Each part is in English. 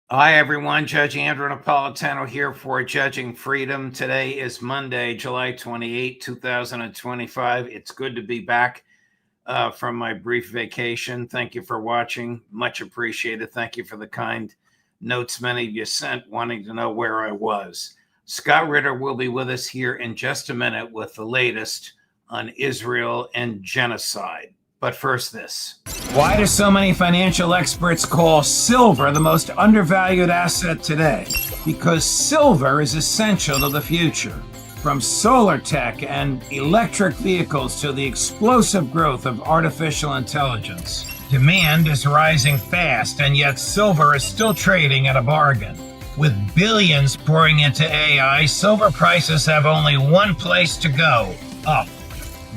Hi, everyone. Judge Andrew Napolitano here for Judging Freedom. Today is Monday, July 28, 2025. It's good to be back from my brief vacation. Thank you for watching. Much appreciated. Thank you for the kind notes many of you sent wanting to know where I was. Scott Ritter will be with us here in just a minute with the latest on Israel and genocide. But first, this. Why do so many financial experts call silver the most undervalued asset today? Because silver is essential to the future. From solar tech and electric vehicles to the explosive growth of artificial intelligence. Demand is rising fast, and yet silver is still trading at a bargain. With billions pouring into AI, silver prices have only one place to go: up.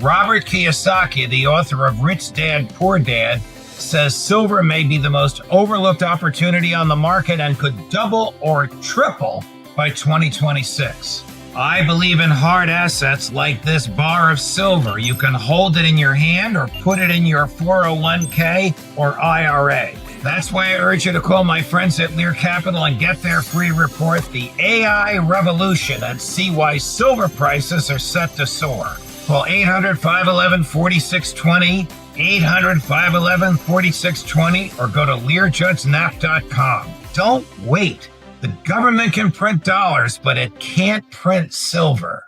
Robert Kiyosaki, the author of Rich Dad, Poor Dad, says silver may be the most overlooked opportunity on the market and could double or triple by 2026. I believe in hard assets like this bar of silver. You can hold it in your hand or put it in your 401k or IRA. That's why I urge you to call my friends at Lear Capital and get their free report, The AI Revolution, and see why silver prices are set to soar. Call 800-511-4620, 800-511-4620, or go to LearJudgeNap.com. Don't wait. The government can print dollars, but it can't print silver.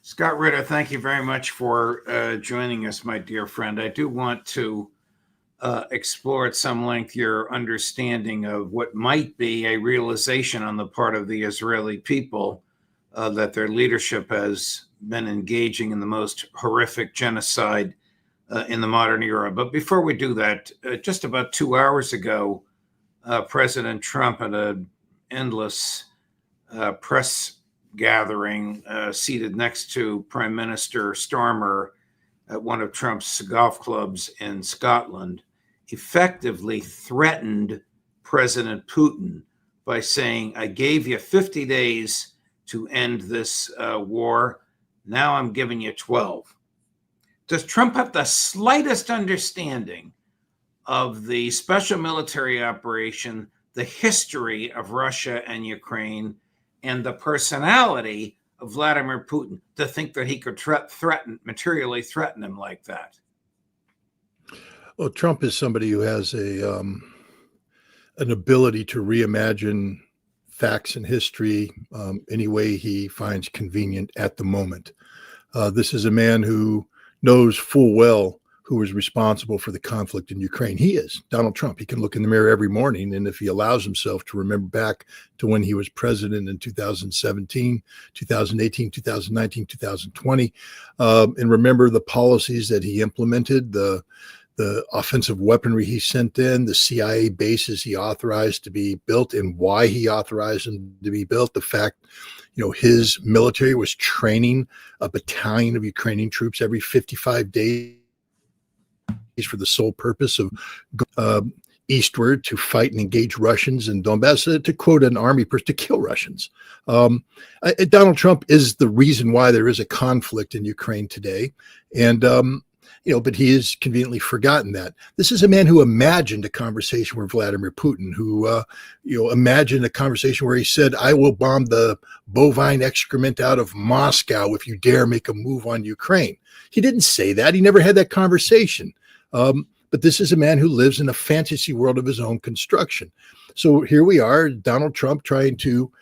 Scott Ritter, thank you very much for joining us, my dear friend. I do want to explore at some length your understanding of what might be a realization on the part of the Israeli people that their leadership has been engaging in the most horrific genocide in the modern era. But before we do that, just about 2 hours ago, President Trump at an endless press gathering seated next to Prime Minister Starmer at one of Trump's golf clubs in Scotland, effectively threatened President Putin by saying, I gave you 50 days to end this war. Now I'm giving you 12. Does Trump have the slightest understanding of the special military operation, the history of Russia and Ukraine, and the personality of Vladimir Putin to think that he could materially threaten him like that? Well, Trump is somebody who has an ability to reimagine facts and history any way he finds convenient at the moment. This is a man who knows full well who is responsible for the conflict in Ukraine. He is Donald Trump. He can look in the mirror every morning, and if he allows himself to remember back to when he was president in 2017, 2018, 2019, 2020, and remember the policies that he implemented, the offensive weaponry he sent in, the CIA bases he authorized to be built and why he authorized them to be built, the fact, his military was training a battalion of Ukrainian troops every 55 days for the sole purpose of eastward to fight and engage Russians in Donbass, to quote an army person, to kill Russians. Donald Trump is the reason why there is a conflict in Ukraine today. And, but he has conveniently forgotten that. This is a man who imagined a conversation with Vladimir Putin, who, imagined a conversation where he said, I will bomb the bovine excrement out of Moscow if you dare make a move on Ukraine. He didn't say that. He never had that conversation. But this is a man who lives in a fantasy world of his own construction. So here we are, Donald Trump trying to,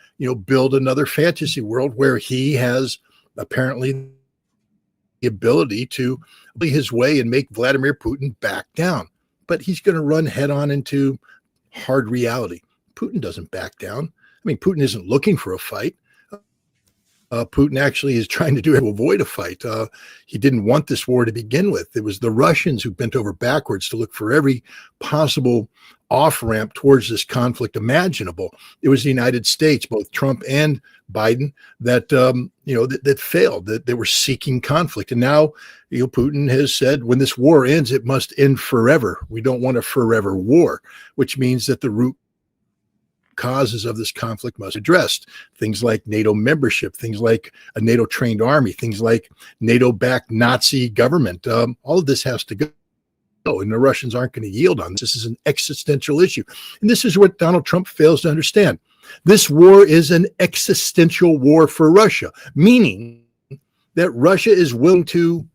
build another fantasy world where he has apparently the ability to be his way and make Vladimir Putin back down. But he's going to run head on into hard reality. Putin doesn't back down. I mean, Putin isn't looking for a fight. Putin actually is trying to avoid a fight. He didn't want this war to begin with. It was the Russians who bent over backwards to look for every possible off-ramp towards this conflict imaginable. It was the United States, both Trump and Biden, that that failed, that they were seeking conflict. And now, Putin has said, when this war ends, it must end forever. We don't want a forever war, which means that the root causes of this conflict must be addressed. Things like NATO membership, things like a NATO-trained army, things like NATO-backed Nazi government. All of this has to go. and the Russians aren't going to yield on this. This is an existential issue. And this is what Donald Trump fails to understand. This war is an existential war for Russia, meaning that Russia is willing to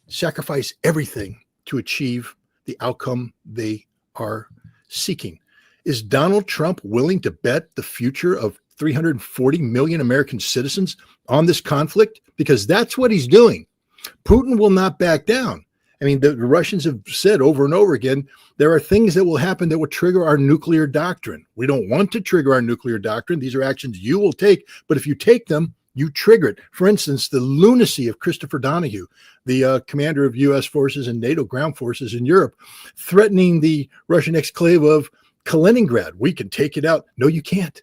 sacrifice everything to achieve the outcome they are seeking. Is Donald Trump willing to bet the future of 340 million American citizens on this conflict? Because that's what he's doing. Putin will not back down. I mean, the Russians have said over and over again, there are things that will happen that will trigger our nuclear doctrine. We don't want to trigger our nuclear doctrine. These are actions you will take, but if you take them, you trigger it. For instance, the lunacy of Christopher Donahue, the commander of U.S. forces and NATO ground forces in Europe, threatening the Russian exclave of Kaliningrad. We can take it out. No, you can't.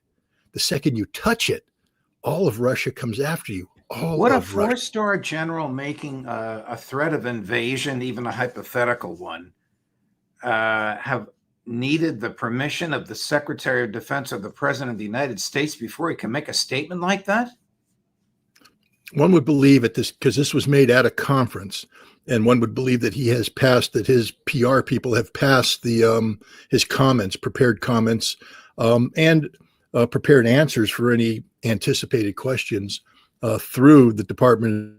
The second you touch it, all of Russia comes after you. What a four-star general making a threat of invasion, even a hypothetical one, have needed the permission of the Secretary of Defense or the President of the United States before he can make a statement like that? One would believe at this, because this was made at a conference, and one would believe that he has passed, that his PR people have passed the his comments, prepared comments, and prepared answers for any anticipated questions through the Department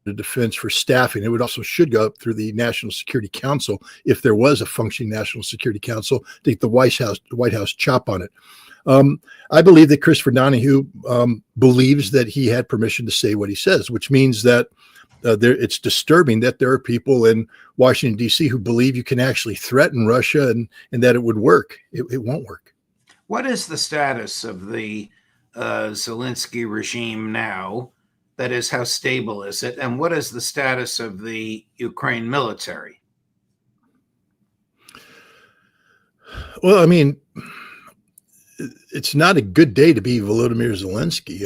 of Defense for staffing. It would also should go up through the National Security Council if there was a functioning National Security Council to get the White House chop on it. I believe that Christopher Donahue believes that he had permission to say what he says, which means that it's disturbing that there are people in Washington, D.C. who believe you can actually threaten Russia and that it would work. It won't work. What is the status of the Zelensky regime now? That is, how stable is it? And what is the status of the Ukraine military? Well, I mean, it's not a good day to be Volodymyr Zelensky.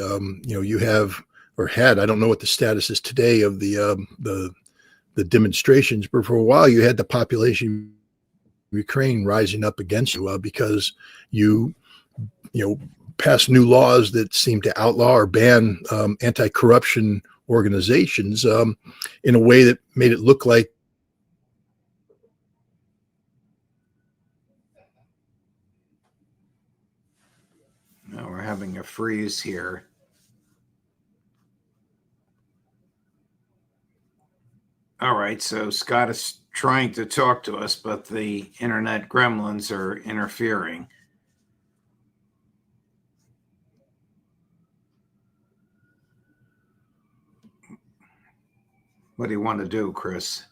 You have or had, I don't know what the status is today of the demonstrations, but for a while you had the population of Ukraine rising up against you because you pass new laws that seem to outlaw or ban anti-corruption organizations in a way that made it look like no, we're having a freeze here. All right, so Scott is trying to talk to us, but the internet gremlins are interfering. What do you want to do, Chris?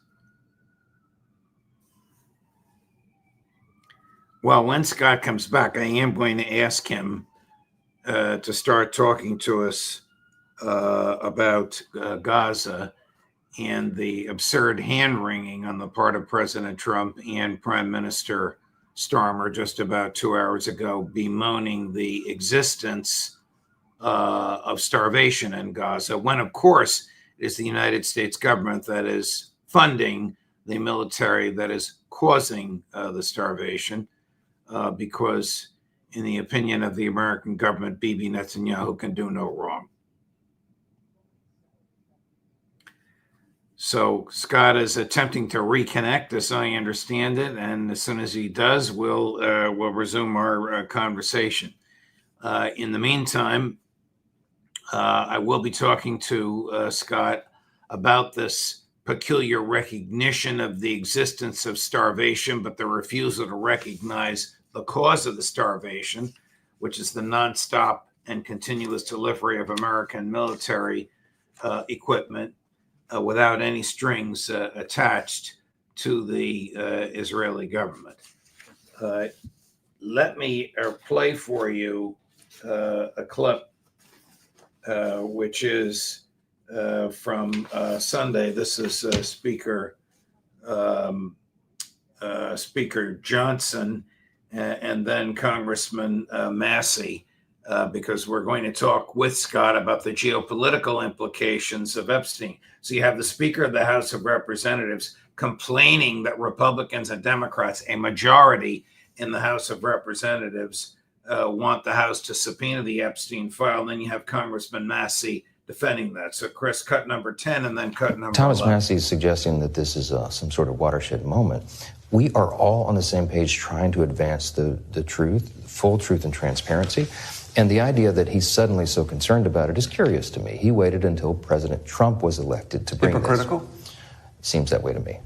Well, when Scott comes back, I am going to ask him to start talking to us about Gaza and the absurd hand-wringing on the part of President Trump and Prime Minister Starmer just about 2 hours ago, bemoaning the existence of starvation in Gaza, when, of course, it is the United States government that is funding the military that is causing the starvation, because, in the opinion of the American government, Bibi Netanyahu can do no wrong. So Scott is attempting to reconnect, as I understand it, and as soon as he does, we'll resume our conversation. In the meantime, I will be talking to Scott about this peculiar recognition of the existence of starvation, but the refusal to recognize the cause of the starvation, which is the nonstop and continuous delivery of American military equipment without any strings attached to the Israeli government. Let me play for you a clip which is from Sunday. This is Speaker Johnson and then Congressman Massey, because we're going to talk with Scott about the geopolitical implications of Epstein. So you have the Speaker of the House of Representatives complaining that Republicans and Democrats, a majority in the House of Representatives, want the House to subpoena the Epstein file. And then you have Congressman Massey defending that. So, Chris, cut number 10 and then cut number Thomas 11. Massey is suggesting that this is some sort of watershed moment. We are all on the same page trying to advance the truth, full truth and transparency. And the idea that he's suddenly so concerned about it is curious to me. He waited until President Trump was elected to bring Hypocritical? this. Seems that way to me.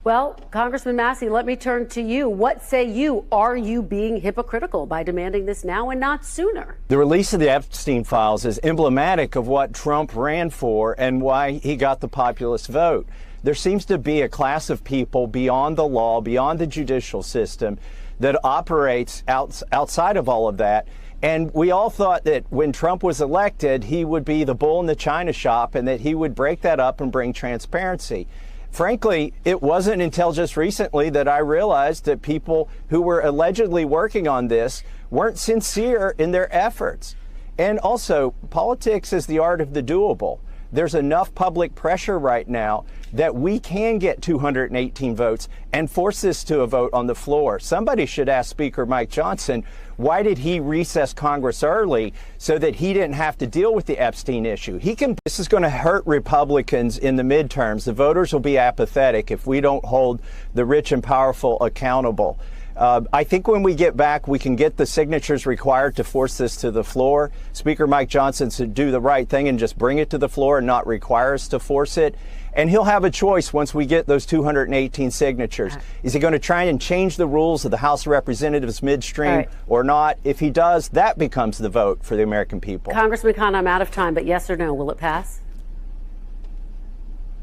Well, Congressman Massey, let me turn to you. What say you? Are you being hypocritical by demanding this now and not sooner? The release of the Epstein files is emblematic of what Trump ran for and why he got the populist vote. There seems to be a class of people beyond the law, beyond the judicial system, that operates outside of all of that. And we all thought that when Trump was elected, he would be the bull in the china shop and that he would break that up and bring transparency. Frankly, it wasn't until just recently that I realized that people who were allegedly working on this weren't sincere in their efforts. And also, politics is the art of the doable. There's enough public pressure right now that we can get 218 votes and force this to a vote on the floor. Somebody should ask Speaker Mike Johnson, why did he recess Congress early so that he didn't have to deal with the Epstein issue? This is going to hurt Republicans in the midterms. The voters will be apathetic if we don't hold the rich and powerful accountable. I think when we get back, we can get the signatures required to force this to the floor. Speaker Mike Johnson should do the right thing and just bring it to the floor and not require us to force it. And he'll have a choice once we get those 218 signatures. Is he going to try and change the rules of the House of Representatives midstream or not? If he does, that becomes the vote for the American people. Congressman Khan, I'm out of time, but yes or no, will it pass?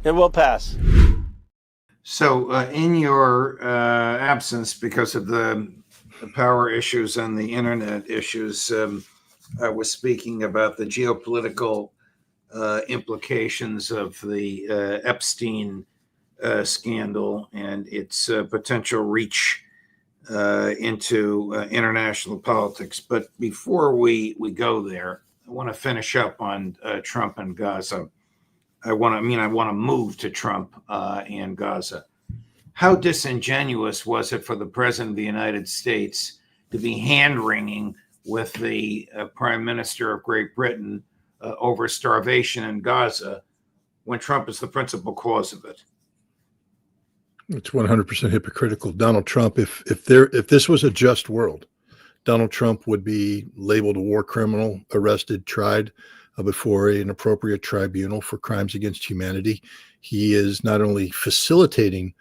It will pass. So, in your absence, because of the power issues and the internet issues, I was speaking about the geopolitical implications of the Epstein scandal and its potential reach into international politics. But before we go there, I want to finish up on Trump and Gaza. I want to move to Trump and Gaza. How disingenuous was it for the President of the United States to be hand-wringing with the Prime Minister of Great Britain over starvation in Gaza when Trump is the principal cause of it? It's 100% hypocritical. Donald Trump, if this was a just world, Donald Trump would be labeled a war criminal, arrested, tried before an appropriate tribunal for crimes against humanity. He is not only facilitating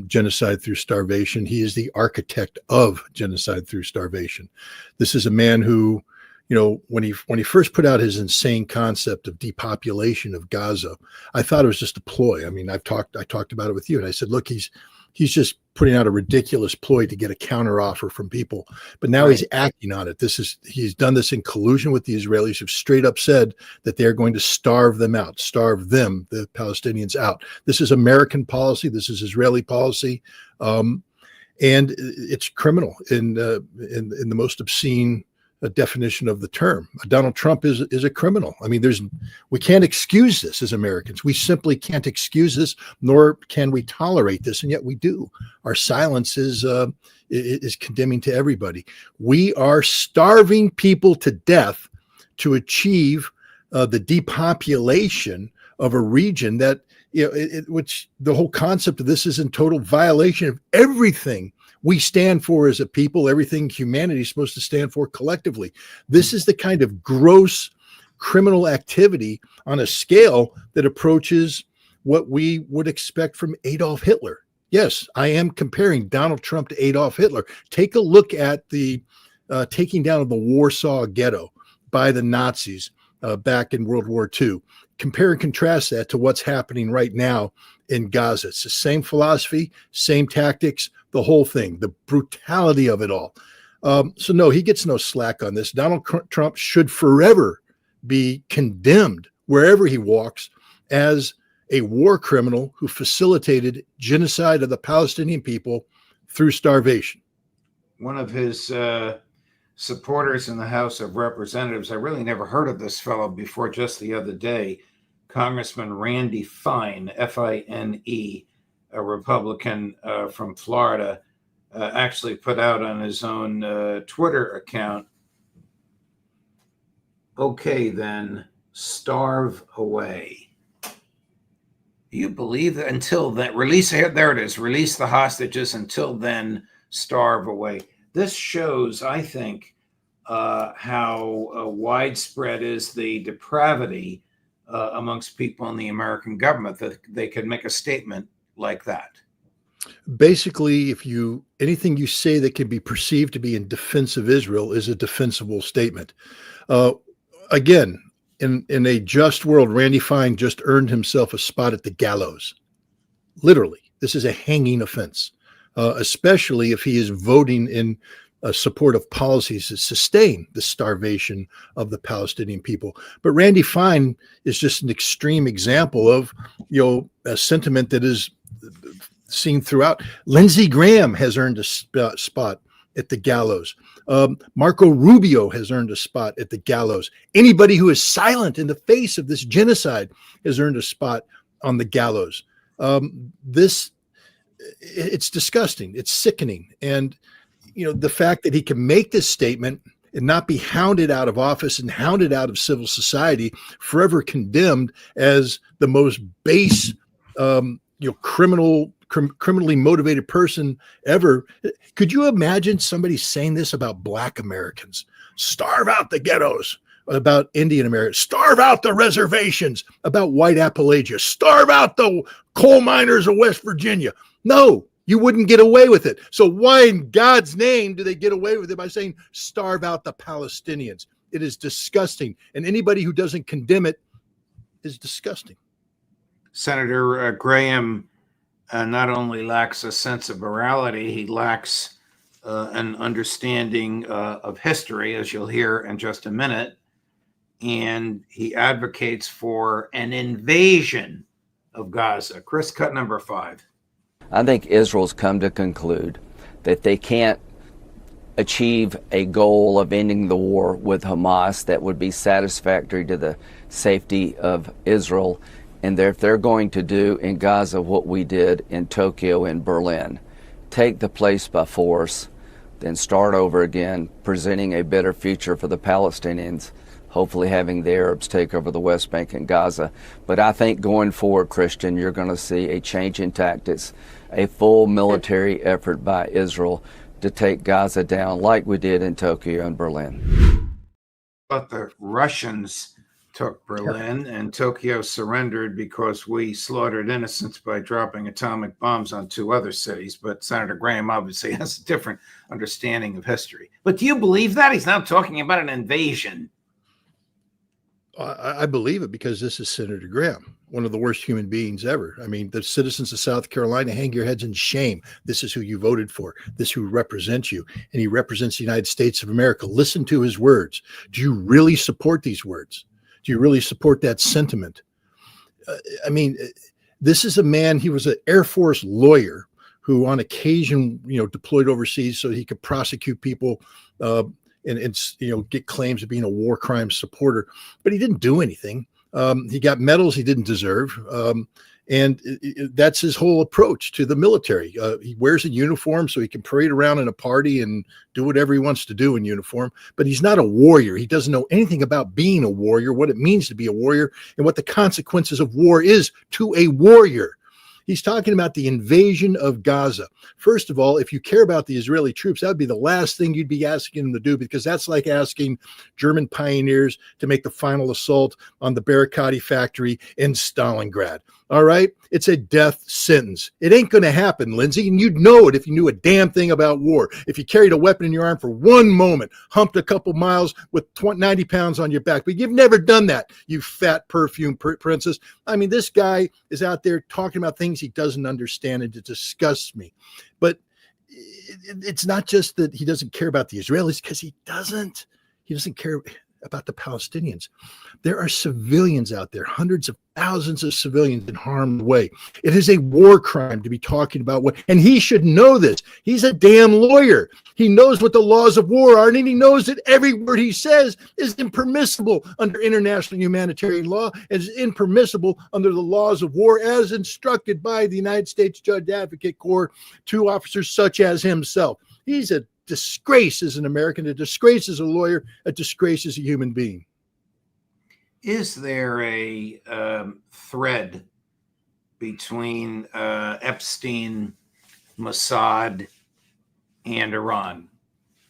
genocide through starvation, he is the architect of genocide through starvation. This is a man who, when he first put out his insane concept of depopulation of Gaza, I thought it was just a ploy. I mean, I talked about it with you, and I said, look, he's just putting out a ridiculous ploy to get a counteroffer from people. But now he's acting on it. He's done this in collusion with the Israelis, who've straight up said that they're going to starve them, the Palestinians, out. This is American policy. This is Israeli policy. And it's criminal in the most obscene definition of the term. Donald Trump is a criminal. I mean, we can't excuse this as Americans. We simply can't excuse this, nor can we tolerate this, and yet we do. Our silence is condemning to everybody. We are starving people to death to achieve the depopulation of a region that, which the whole concept of this is in total violation of everything we stand for as a people, everything humanity is supposed to stand for collectively. This is the kind of gross criminal activity on a scale that approaches what we would expect from Adolf Hitler. Yes, I am comparing Donald Trump to Adolf Hitler. Take a look at the taking down of the Warsaw Ghetto by the Nazis back in World War II. Compare and contrast that to what's happening right now in Gaza. It's the same philosophy, same tactics, the whole thing, the brutality of it all. So no, he gets no slack on this. Donald Trump should forever be condemned wherever he walks as a war criminal who facilitated genocide of the Palestinian people through starvation. One of his supporters in the House of Representatives, I really never heard of this fellow before just the other day, Congressman Randy Fine, F-I-N-E, a Republican from Florida, actually put out on his own Twitter account, okay then, starve away. Do you believe that until then, release the hostages, until then, starve away? This shows, I think, how widespread is the depravity amongst people in the American government that they could make a statement like that. Basically, anything you say that can be perceived to be in defense of Israel is a defensible statement. Again, in a just world, Randy Fine just earned himself a spot at the gallows. Literally, this is a hanging offense, especially if he is voting in support of policies that sustain the starvation of the Palestinian people. But Randy Fine is just an extreme example of, a sentiment that is seen throughout. Lindsey Graham has earned a spot at the gallows. Marco Rubio has earned a spot at the gallows. Anybody who is silent in the face of this genocide has earned a spot on the gallows. It's disgusting. It's sickening. And, the fact that he can make this statement and not be hounded out of office and hounded out of civil society, forever condemned as the most base, criminally motivated person ever. Could you imagine somebody saying this about Black Americans? Starve out the ghettos. About Indian Americans, starve out the reservations. About white Appalachia, starve out the coal miners of West Virginia. No, you wouldn't get away with it. So why in God's name do they get away with it by saying starve out the Palestinians? It is disgusting. And anybody who doesn't condemn it is disgusting. Senator Graham not only lacks a sense of morality, he lacks an understanding of history, as you'll hear in just a minute. And he advocates for an invasion of Gaza. Chris, cut number 5. I think Israel's come to conclude that they can't achieve a goal of ending the war with Hamas that would be satisfactory to the safety of Israel. And if they're going to do in Gaza what we did in Tokyo and Berlin, take the place by force, then start over again, presenting a better future for the Palestinians, hopefully having the Arabs take over the West Bank and Gaza. But I think going forward, Christian, you're going to see a change in tactics, a full military effort by Israel to take Gaza down like we did in Tokyo and Berlin. But the Russians took Berlin, and Tokyo surrendered because we slaughtered innocents by dropping atomic bombs on 2 other cities. But Senator Graham obviously has a different understanding of history. But do you believe that? He's now talking about an invasion. I believe it because this is Senator Graham, one of the worst human beings ever. I mean, the citizens of South Carolina, hang your heads in shame. This is who you voted for. This is who represents you. And he represents the United States of America. Listen to his words. Do you really support these words? Do you really support that sentiment? This is a man, he was an Air Force lawyer who on occasion, deployed overseas so he could prosecute people and get claims of being a war crime supporter, but he didn't do anything. He got medals he didn't deserve. And that's his whole approach to the military. He wears a uniform so he can parade around in a party and do whatever he wants to do in uniform, but he's not a warrior. He doesn't know anything about being a warrior, what it means to be a warrior, and what the consequences of war is to a warrior. He's talking about the invasion of Gaza. First of all, if you care about the Israeli troops, that would be the last thing you'd be asking them to do, because that's like asking German pioneers to make the final assault on the Barikati factory in Stalingrad. All right? It's a death sentence. It ain't going to happen, Lindsey, and you'd know it if you knew a damn thing about war. If you carried a weapon in your arm for one moment, humped a couple miles with 90 pounds on your back, but you've never done that, you fat perfume princess. I mean, this guy is out there talking about things he doesn't understand, and it disgusts me. But it's not just that he doesn't care about the Israelis, because he doesn't care about the Palestinians. There are civilians out there, hundreds of thousands of civilians in harm's way. It is a war crime to be talking about what, and he should know this. He's a damn lawyer. He knows what the laws of war are, and he knows that every word he says is impermissible under international humanitarian law, and is impermissible under the laws of war as instructed by the United States Judge Advocate Corps to officers such as himself. He's a disgrace as an American, a disgrace as a lawyer, a disgrace as a human being. Is there a thread between Epstein, Mossad, and Iran?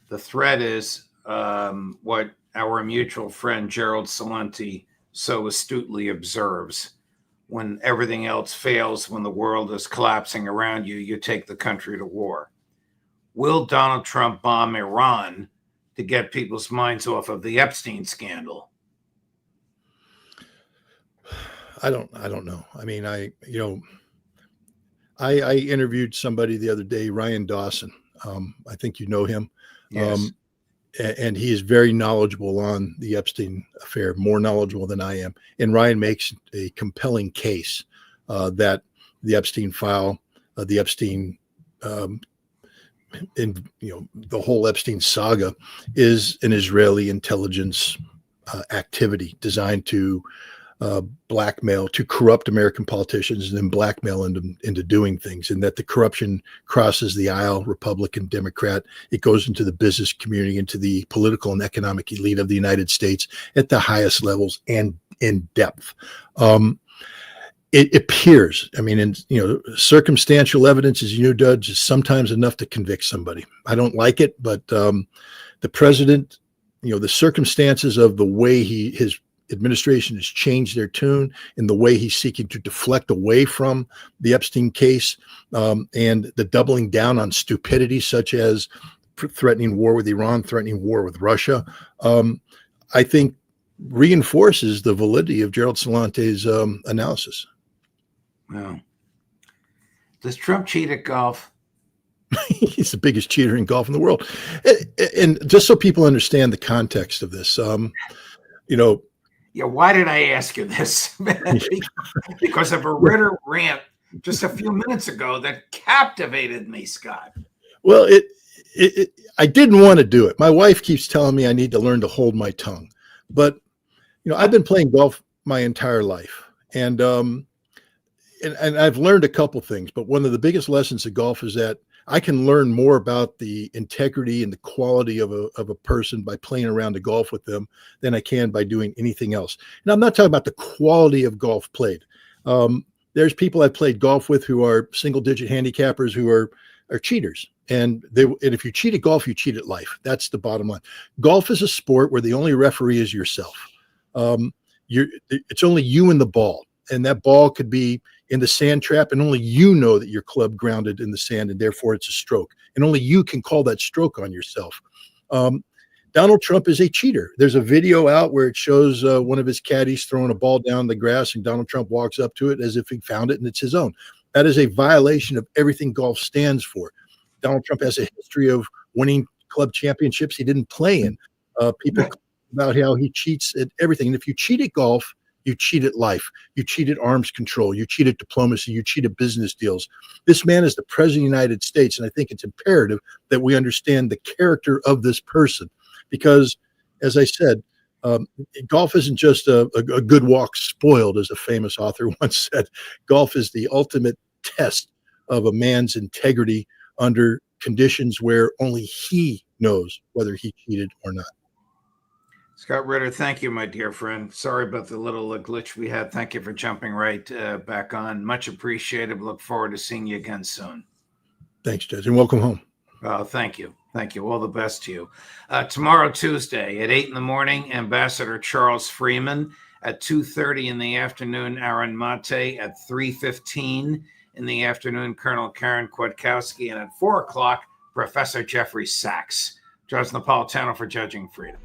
The thread is what our mutual friend Gerald Celente so astutely observes. When everything else fails, when the world is collapsing around you, you take the country to war. Will Donald Trump bomb Iran to get people's minds off of the Epstein scandal? I don't know. I mean, I interviewed somebody the other day, Ryan Dawson. I think you know him. Yes. And he is very knowledgeable on the Epstein affair, more knowledgeable than I am. And Ryan makes a compelling case that the Epstein file, the Epstein, the whole Epstein saga is an Israeli intelligence activity designed to blackmail, to corrupt American politicians and then blackmail into doing things, and that the corruption crosses the aisle, Republican, Democrat. It goes into the business community, into the political and economic elite of the United States at the highest levels and in depth. It appears, I mean, circumstantial evidence, as you know, Judge, is sometimes enough to convict somebody. I don't like it, but the president, the circumstances of the way his administration has changed their tune in the way he's seeking to deflect away from the Epstein case, and the doubling down on stupidity such as threatening war with Iran, threatening war with Russia, I think reinforces the validity of Gerald Celente's analysis. Well, does Trump cheat at golf? He's the biggest cheater in golf in the world. And just so people understand the context of this, yeah, why did I ask you this? Because of a Ritter rant just a few minutes ago that captivated me, Scott. Well, I didn't want to do it. My wife keeps telling me I need to learn to hold my tongue. But, I've been playing golf my entire life. And I've learned a couple things. But one of the biggest lessons of golf is that I can learn more about the integrity and the quality of a person by playing around the golf with them than I can by doing anything else. And I'm not talking about the quality of golf played. There's people I've played golf with who are single-digit handicappers who are cheaters. And if you cheat at golf, you cheat at life. That's the bottom line. Golf is a sport where the only referee is yourself. It's only you and the ball. And that ball could be in the sand trap, and only you know that your club grounded in the sand, and therefore it's a stroke. And only you can call that stroke on yourself. Donald Trump is a cheater. There's a video out where it shows one of his caddies throwing a ball down the grass, and Donald Trump walks up to it as if he found it and it's his own. That is a violation of everything golf stands for. Donald Trump has a history of winning club championships he didn't play in. People talk about how he cheats at everything. And if you cheat at golf, you cheat at life. You cheat at arms control. You cheat at diplomacy. You cheat at business deals. This man is the president of the United States, and I think it's imperative that we understand the character of this person. Because, as I said, golf isn't just a good walk spoiled, as a famous author once said. Golf is the ultimate test of a man's integrity under conditions where only he knows whether he cheated or not. Scott Ritter, thank you, my dear friend. Sorry about the little glitch we had. Thank you for jumping right back on. Much appreciated. Look forward to seeing you again soon. Thanks, Judge, and welcome home. Thank you. Thank you. All the best to you. Tomorrow, Tuesday, at 8 a.m, Ambassador Charles Freeman. At 2:30 in the afternoon, Aaron Mate. At 3:15 in the afternoon, Colonel Karen Kwiatkowski. And at 4 o'clock, Professor Jeffrey Sachs. Judge Napolitano for Judging Freedom.